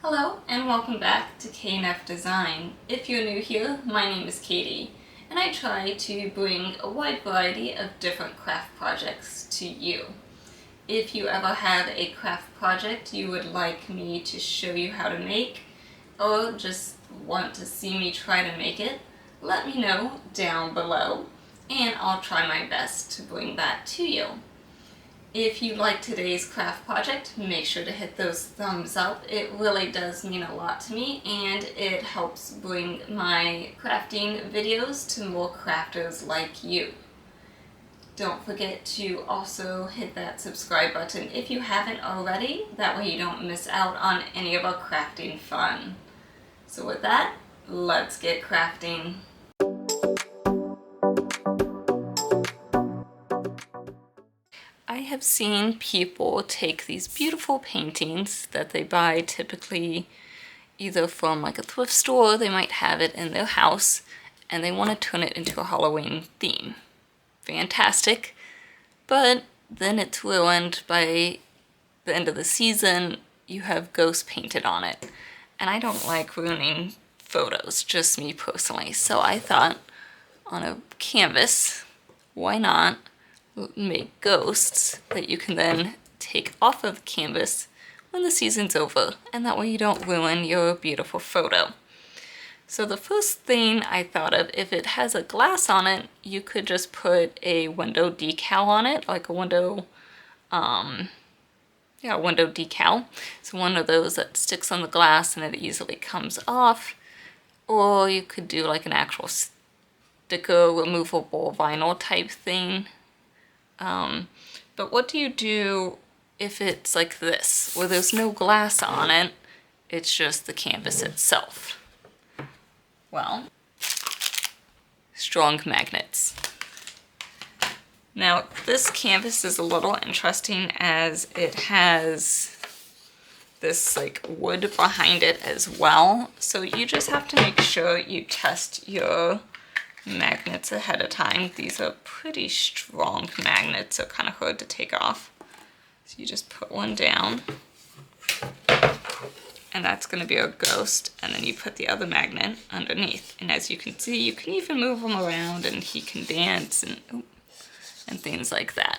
Hello and welcome back to KNF Design. If you're new here, my name is Katie and I try to bring a wide variety of different craft projects to you. If you ever have a craft project you would like me to show you how to make or just want to see me try to make it, let me know down below and I'll try my best to bring that to you. If you like today's craft project, make sure to hit those thumbs up. It really does mean a lot to me and it helps bring my crafting videos to more crafters like you. Don't forget to also hit that subscribe button if you haven't already. That way you don't miss out on any of our crafting fun. So with that, let's get crafting. I have seen people take these beautiful paintings that they buy typically either from like a thrift store, they might have it in their house, and they want to turn it into a Halloween theme. Fantastic, but then it's ruined by the end of the season. You have ghosts painted on it, and I don't like ruining photos, just me personally. So I thought on a canvas, why not make ghosts that you can then take off of the canvas when the season's over, and that way you don't ruin your beautiful photo. So the first thing I thought of, if it has a glass on it, you could just put a window decal on it, like a window, window decal. So one of those that sticks on the glass and it easily comes off, or you could do like an actual sticker removable vinyl type thing. But what do you do if it's like this, where there's no glass on it, it's just the canvas itself? Well, strong magnets. Now, this canvas is a little interesting as it has this like wood behind it as well. So you just have to make sure you test your magnets ahead of time. These are pretty strong magnets, so kind of hard to take off. So you just put one down, and that's going to be our ghost, and then you put the other magnet underneath. And as you can see, you can even move him around and he can dance and things like that.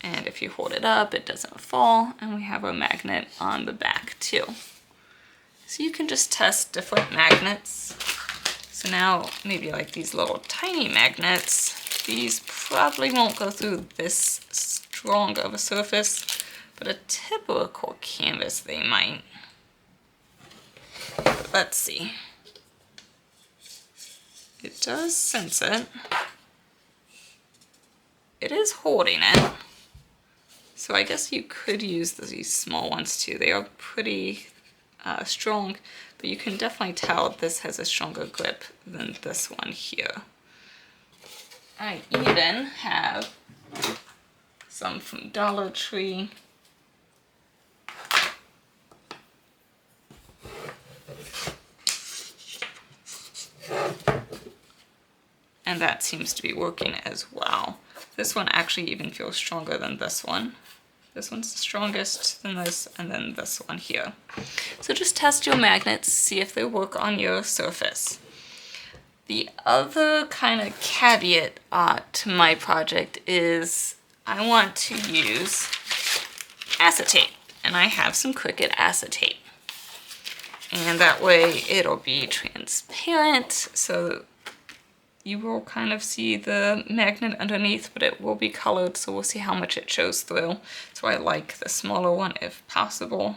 And if you hold it up, it doesn't fall, and we have our magnet on the back too. So you can just test different magnets. So now, maybe like these little tiny magnets, these probably won't go through this strong of a surface, but a typical canvas they might. But let's see. It does sense it. It is holding it. So I guess you could use these small ones too. They are pretty strong, but you can definitely tell this has a stronger grip than this one here. I even have some from Dollar Tree. And that seems to be working as well. This one actually even feels stronger than this one. This one's the strongest than this, and then this one here. So just test your magnets, see if they work on your surface. The other kind of caveat to my project is I want to use acetate, and I have some Cricut acetate. And that way it'll be transparent, so you will kind of see the magnet underneath, but it will be colored, so we'll see how much it shows through. So I like the smaller one if possible.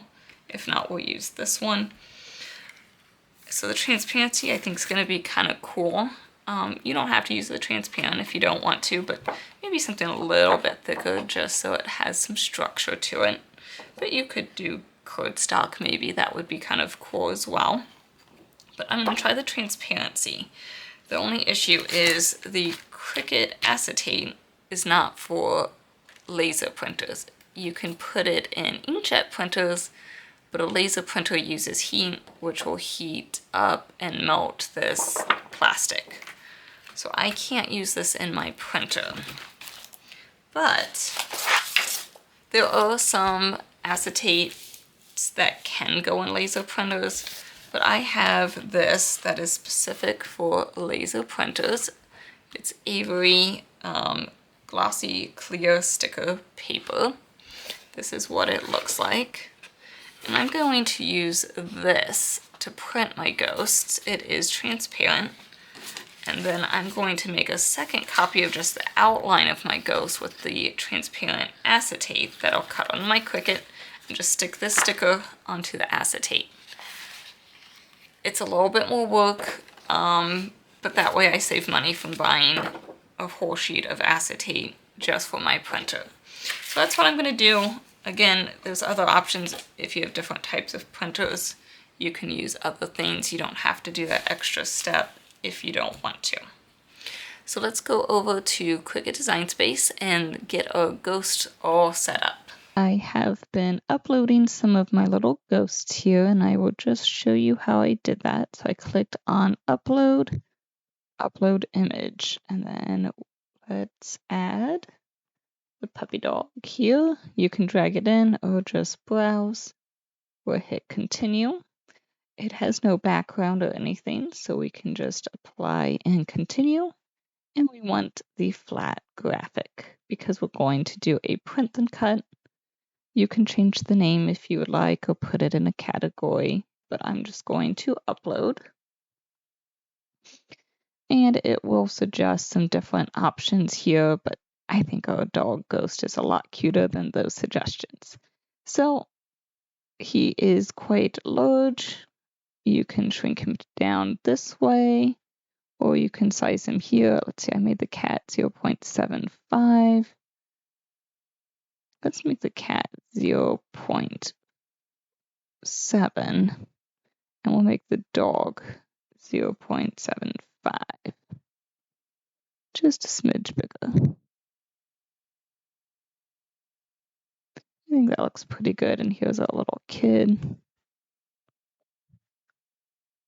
If not, we'll use this one. So the transparency I think is going to be kind of cool. You don't have to use the transparent if you don't want to, but maybe something a little bit thicker just so it has some structure to it. But you could do cardstock maybe, that would be kind of cool as well. But I'm going to try the transparency. The only issue is the Cricut acetate is not for laser printers. You can put it in inkjet printers, but a laser printer uses heat, which will heat up and melt this plastic. So I can't use this in my printer. But there are some acetate ghosts that can go in laser printers, but I have this that is specific for laser printers. It's Avery glossy clear sticker paper. This is what it looks like. And I'm going to use this to print my ghosts. It is transparent. And then I'm going to make a second copy of just the outline of my ghost with the transparent acetate that I'll cut on my Cricut and just stick this sticker onto the acetate. It's a little bit more work, but that way I save money from buying a whole sheet of acetate just for my printer. So that's what I'm going to do. Again, there's other options if you have different types of printers. You can use other things. You don't have to do that extra step if you don't want to. So let's go over to Cricut Design Space and get our ghost all set up. I have been uploading some of my little ghosts here, and I will just show you how I did that. So I clicked on upload, upload image, and then let's add the puppy dog here. You can drag it in or just browse or hit continue. It has no background or anything, so we can just apply and continue. And we want the flat graphic because we're going to do a print and cut. You can change the name if you would like or put it in a category, but I'm just going to upload. And it will suggest some different options here, but I think our dog ghost is a lot cuter than those suggestions. So he is quite large. You can shrink him down this way, or you can size him here. Let's see, I made the cat 0.75. Let's make the cat 0.7, and we'll make the dog 0.75. Just a smidge bigger. I think that looks pretty good. And here's our little kid.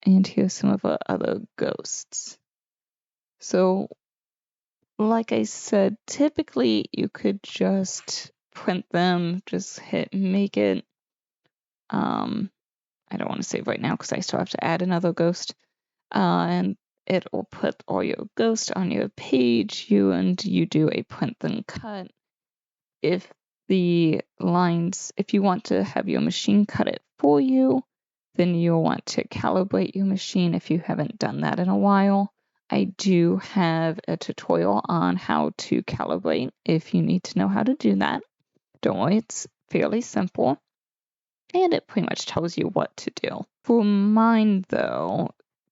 And here's some of our other ghosts. So, like I said, typically you could just print them, just hit make it. I don't want to save right now because I still have to add another ghost. And it will put all your ghosts on your page. You do a print and cut. If you want to have your machine cut it for you, then you'll want to calibrate your machine if you haven't done that in a while. I do have a tutorial on how to calibrate if you need to know how to do that. Don't worry, it's fairly simple. And it pretty much tells you what to do. For mine though,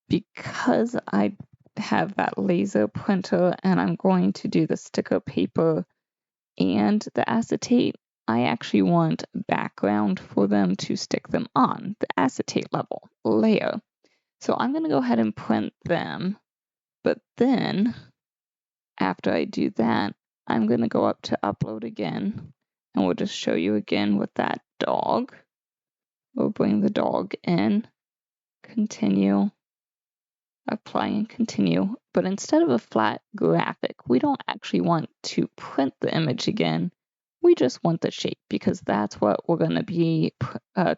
because I have that laser printer and I'm going to do the sticker paper and the acetate, I actually want background for them to stick them on, the acetate level layer. So I'm going to go ahead and print them, but then after I do that, I'm going to go up to upload again, and we'll just show you again with that dog. We'll bring the dog in, continue, apply and continue. But instead of a flat graphic, we don't actually want to print the image again. We just want the shape because that's what we're going to be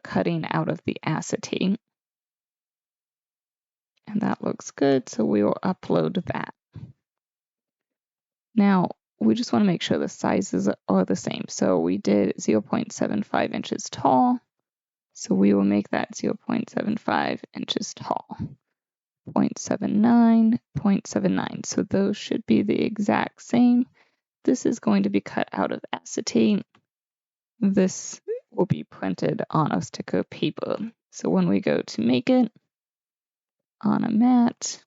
cutting out of the acetate. And that looks good, so we will upload that. Now, we just want to make sure the sizes are the same. So we did 0.75 inches tall. So we will make that 0.75 inches tall. 0.79, 0.79. So those should be the exact same. This is going to be cut out of acetate. This will be printed on a sticker paper. So when we go to make it on a mat,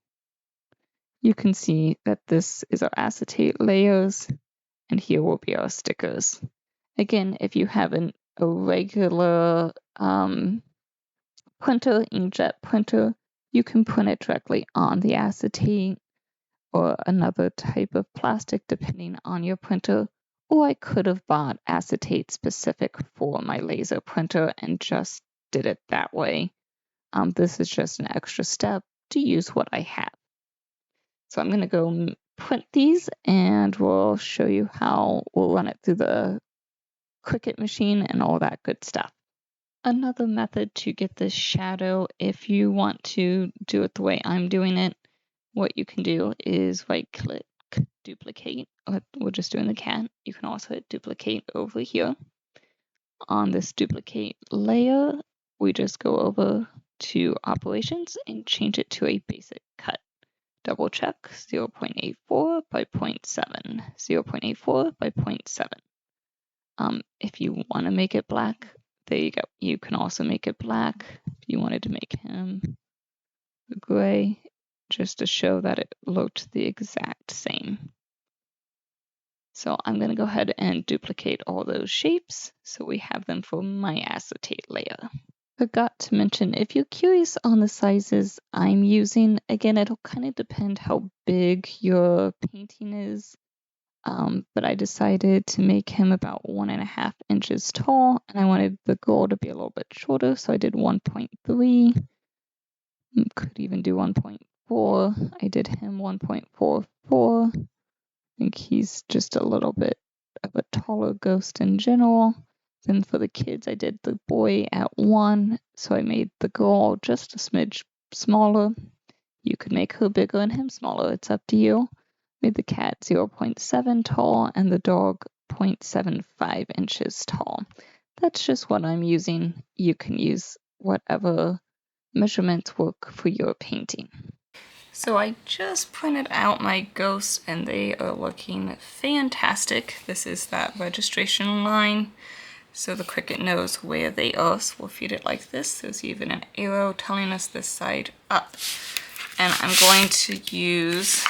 you can see that this is our acetate layers, and here will be our stickers. Again, if you have a regular printer, inkjet printer, you can print it directly on the acetate or another type of plastic depending on your printer. Or I could have bought acetate specific for my laser printer and just did it that way. This is just an extra step to use what I have. So I'm going to go print these and we'll show you how we'll run it through the Cricut machine and all that good stuff. another method to get this shadow, if you want to do it the way I'm doing it, what you can do is right click, duplicate. We're just doing the cat. You can also hit duplicate over here. On this duplicate layer, we just go over to operations and change it to a basic cut. Double check 0.84 by 0.7, 0.84 by 0.7. If you want to make it black, there you go. You can also make it black if you wanted to make him gray, just to show that it looked the exact same. So I'm going to go ahead and duplicate all those shapes so we have them for my acetate layer. Forgot to mention, if you're curious on the sizes I'm using, again, it'll kind of depend how big your painting is. But I decided to make him about 1.5 inches tall, and I wanted the girl to be a little bit shorter, so I did 1.3. Could even do 1.4. I did him 1.44. I think he's just a little bit of a taller ghost in general. Then for the kids, I did the boy at 1, so I made the girl just a smidge smaller. You could make her bigger and him smaller, it's up to you. Made the cat 0.7 tall and the dog 0.75 inches tall. That's just what I'm using. You can use whatever measurements work for your painting. So I just printed out my ghosts and they are looking fantastic. This is that registration line, so the Cricut knows where they are, so we'll feed it like this. There's even an arrow telling us this side up. And I'm going to use,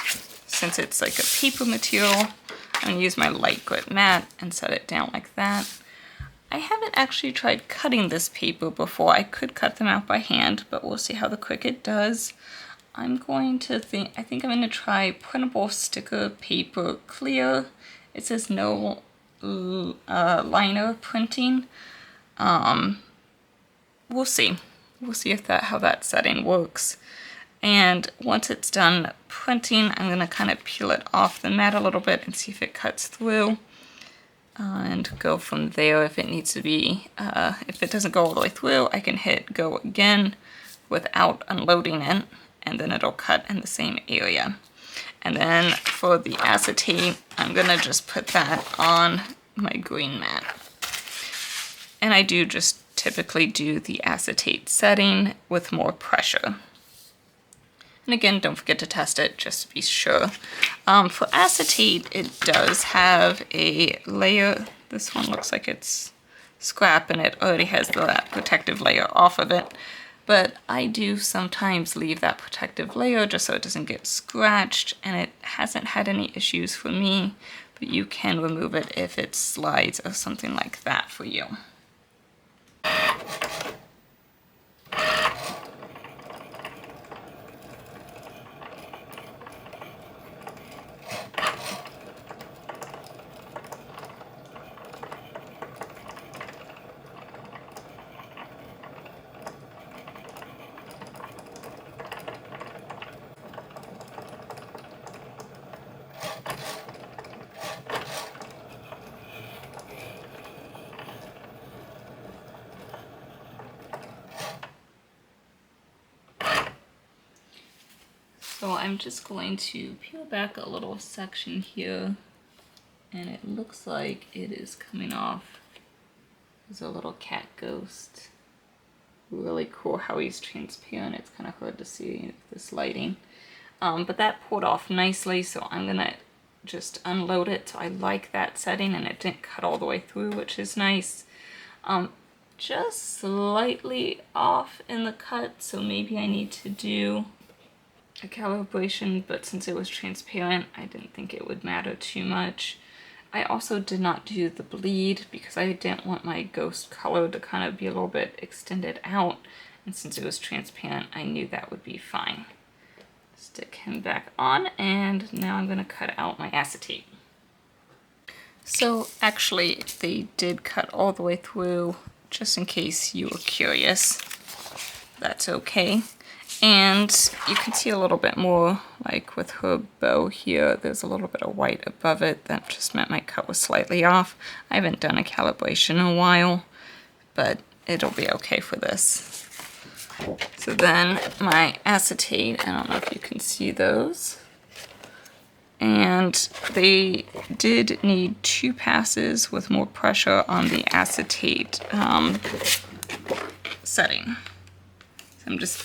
since it's like a paper material, I'm going to use my light grit mat and set it down like that. I haven't actually tried cutting this paper before. I could cut them out by hand, but we'll see how the Cricut does. I think I'm going to try printable sticker paper clear. It says no liner printing. We'll see. We'll see if how that setting works. And once it's done printing, I'm going to kind of peel it off the mat a little bit and see if it cuts through. And go from there if it needs to be. If it doesn't go all the way through, I can hit go again without unloading it, and then it'll cut in the same area. And then for the acetate, I'm gonna just put that on my green mat. And I do just typically do the acetate setting with more pressure. And again, don't forget to test it just to be sure. For acetate, it does have a layer. This one looks like it's scrap and it already has that protective layer off of it. But I do sometimes leave that protective layer just so it doesn't get scratched, and it hasn't had any issues for me, but you can remove it if it slides or something like that for you. So I'm just going to peel back a little section here, and it looks like it is coming off. There's a little cat ghost. Really cool how he's transparent. It's kind of hard to see with this lighting. But that pulled off nicely, so I'm gonna just unload it. So I like that setting, and it didn't cut all the way through, which is nice. Just slightly off in the cut, so maybe I need to do a calibration, but since it was transparent, I didn't think it would matter too much. I also did not do the bleed because I didn't want my ghost color to kind of be a little bit extended out, and since it was transparent, I knew that would be fine. Stick him back on, and now I'm going to cut out my acetate. So actually, they did cut all the way through, just in case you were curious. That's okay. And you can see a little bit more, like with her bow here, there's a little bit of white above it. That just meant my cut was slightly off. I haven't done a calibration in a while, but it'll be okay for this. So then my acetate, I don't know if you can see those. And they did need 2 passes with more pressure on the acetate setting. So I'm just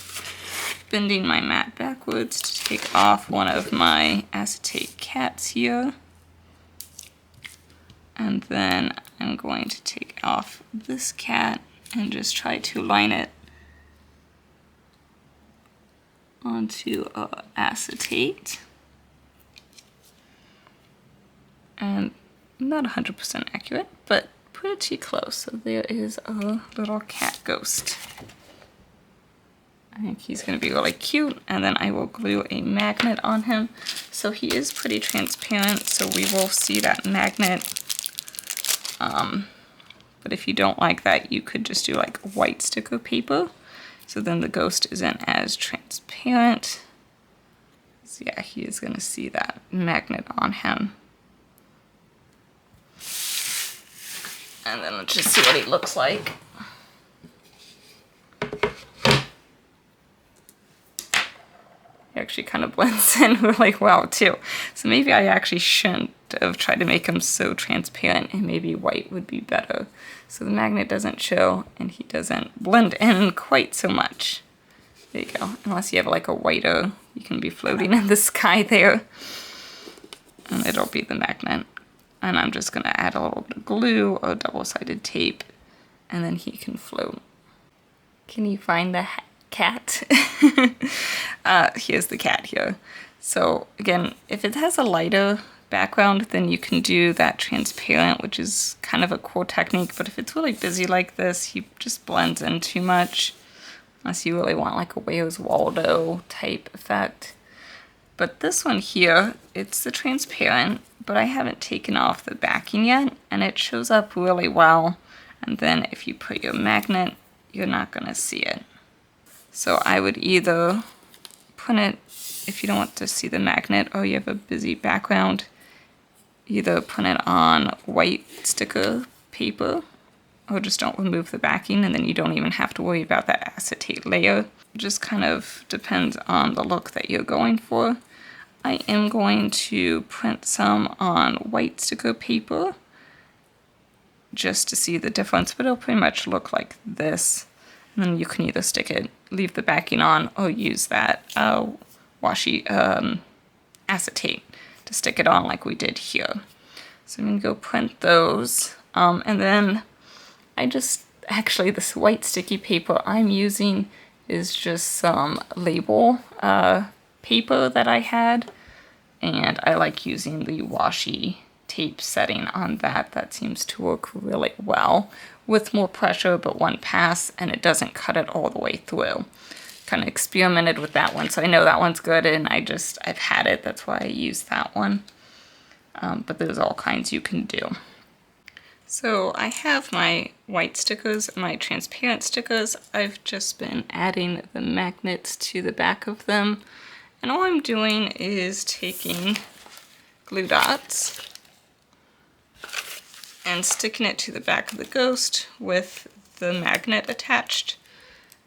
bending my mat backwards to take off one of my acetate cats here. And then I'm going to take off this cat and just try to line it onto acetate. And not 100% accurate, but pretty close. So there is a little cat ghost. I think he's going to be really cute, and then I will glue a magnet on him. So he is pretty transparent, so we will see that magnet. But if you don't like that, you could just do like white sticker paper. So then the ghost isn't as transparent. So yeah, he is going to see that magnet on him. And then let's just see what he looks like. He actually kind of blends in really well too. So maybe I actually shouldn't have tried to make him so transparent, and maybe white would be better. So the magnet doesn't show and he doesn't blend in quite so much. There you go. Unless you have like a whiter, you can be floating in the sky there. And it'll be the magnet. And I'm just gonna add a little bit of glue or double-sided tape, and then he can float. Can you find the cat? Here's the cat here. So again, if it has a lighter background, then you can do that transparent, which is kind of a cool technique. But if it's really busy like this, he just blends in too much, unless you really want like a Where's Waldo type effect. But this one here, it's the transparent, but I haven't taken off the backing yet, and it shows up really well. And then if you put your magnet, you're not gonna see it. So I would either put it, if you don't want to see the magnet or you have a busy background, either put it on white sticker paper, or just don't remove the backing, and then you don't even have to worry about that acetate layer. It just kind of depends on the look that you're going for. I am going to print some on white sticker paper just to see the difference, but it'll pretty much look like this. And then you can either stick it, leave the backing on, or use that washi acetate to stick it on like we did here. So I'm gonna go print those. And then actually this white sticky paper I'm using is just some label paper that I had, and I like using the washi tape setting on that. That seems to work really well with more pressure, but one pass, and it doesn't cut it all the way through. Kind of experimented with that one, so I know that one's good, and I've had it, that's why I use that one. But there's all kinds you can do. So I have my white stickers, my transparent stickers. I've just been adding the magnets to the back of them. And all I'm doing is taking glue dots and sticking it to the back of the ghost with the magnet attached.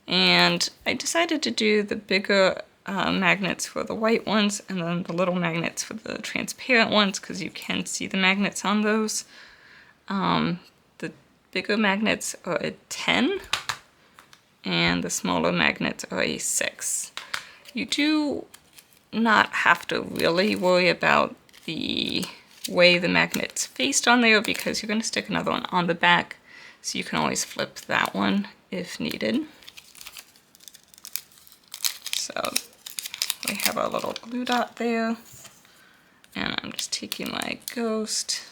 And I decided to do the bigger magnets for the white ones, and then the little magnets for the transparent ones, because you can see the magnets on those. The bigger magnets are a 10, and the smaller magnets are a 6. You do not have to really worry about the way the magnet's faced on there, because you're going to stick another one on the back, so you can always flip that one if needed. So we have our little glue dot there, and I'm just taking my ghost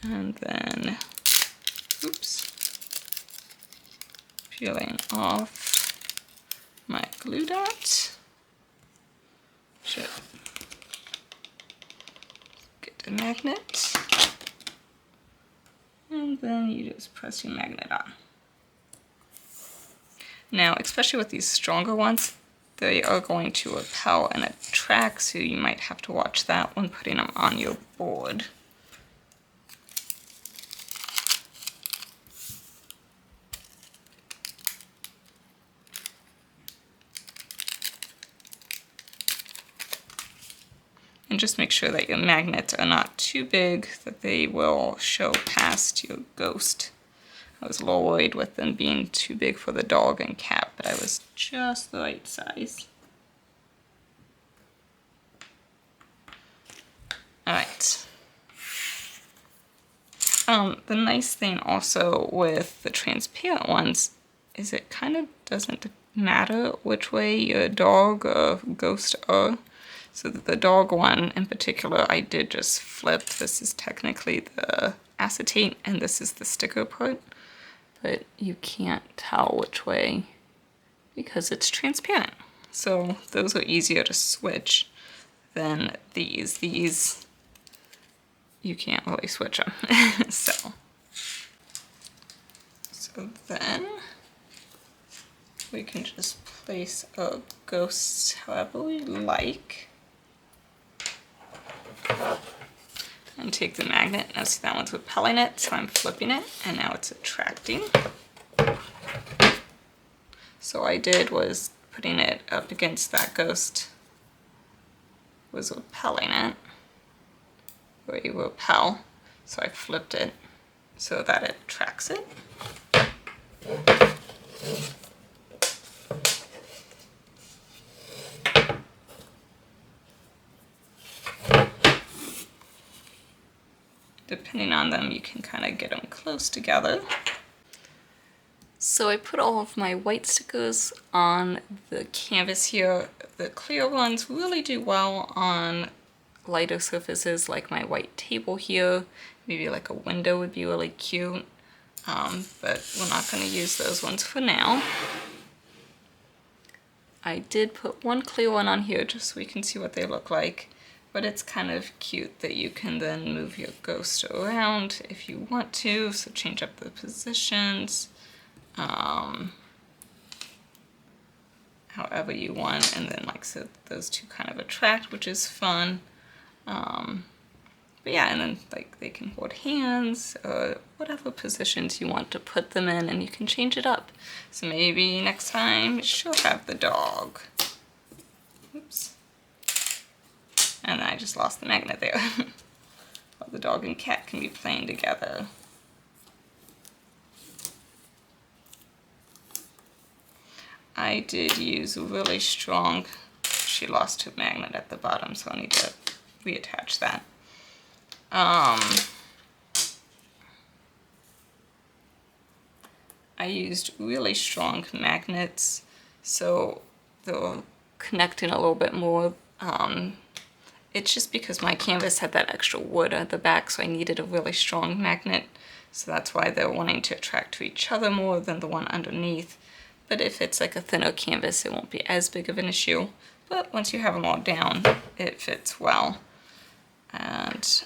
and then, peeling off my glue dot. Should get the magnet, and then you just press your magnet on. Now, especially with these stronger ones, they are going to repel and attract, so you might have to watch that when putting them on your board. And just make sure that your magnets are not too big, that they will show past your ghost. I was a little worried with them being too big for the dog and cat, but I was just the right size. Alright. The nice thing also with the transparent ones is it kind of doesn't matter which way your dog or ghost are. So the dog one in particular, I did just flip. This is technically the acetate and this is the sticker part, but you can't tell which way because it's transparent. So those are easier to switch than these. These, you can't really switch them. So then we can just place our ghosts however we like. And take the magnet. Now see that one's repelling it, so I'm flipping it, and now it's attracting. So I did was putting it up against that ghost was repelling it, where you repel. So I flipped it so that it attracts it. Depending on them, you can kind of get them close together. So I put all of my white stickers on the canvas here. The clear ones really do well on lighter surfaces like my white table here. Maybe like a window would be really cute, but we're not going to use those ones for now. I did put one clear one on here just so we can see what they look like. But it's kind of cute that you can then move your ghost around if you want to, so change up the positions however you want, and then like so those two kind of attract, which is fun. But yeah, and then like they can hold hands or whatever positions you want to put them in, and you can change it up. So maybe next time she'll have the dog. Oops. And I just lost the magnet there. Well, the dog and cat can be playing together. I did use really strong, she lost her magnet at the bottom, so I need to reattach that. I used really strong magnets, so they'll connect in a little bit more. It's just because my canvas had that extra wood at the back, so I needed a really strong magnet. So that's why they're wanting to attract to each other more than the one underneath. But if it's like a thinner canvas, it won't be as big of an issue. But once you have them all down, it fits well. And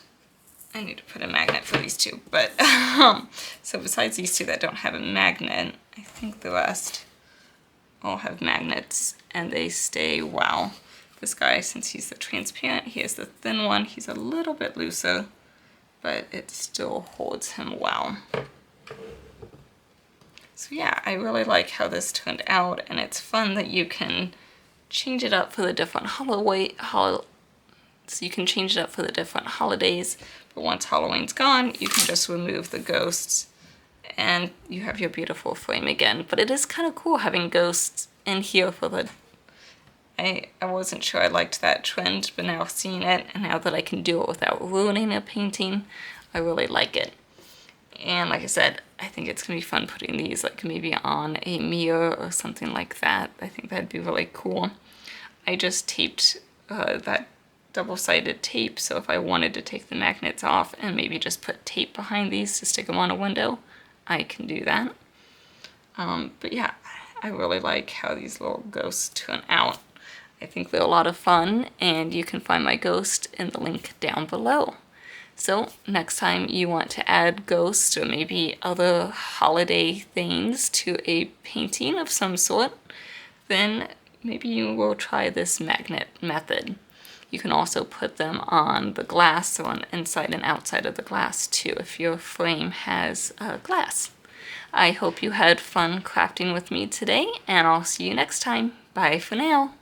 I need to put a magnet for these two. But so besides these two that don't have a magnet, I think the rest all have magnets and they stay well. This guy, since he's the transparent, he has the thin one. He's a little bit looser, but it still holds him well. So yeah, I really like how this turned out, and it's fun that you can change it up for the different holidays, but once Halloween's gone, you can just remove the ghosts and you have your beautiful frame again. But it is kind of cool having ghosts in here for the I wasn't sure I liked that trend, but now seeing it, and now that I can do it without ruining a painting, I really like it. And like I said, I think it's going to be fun putting these like maybe on a mirror or something like that. I think that'd be really cool. I just taped that double-sided tape, so if I wanted to take the magnets off and maybe just put tape behind these to stick them on a window, I can do that. But yeah, I really like how these little ghosts turn out. I think they're a lot of fun, and you can find my ghost in the link down below. So next time you want to add ghosts or maybe other holiday things to a painting of some sort, then maybe you will try this magnet method. You can also put them on the glass, or on the inside and outside of the glass too, if your frame has glass. I hope you had fun crafting with me today, and I'll see you next time. Bye for now.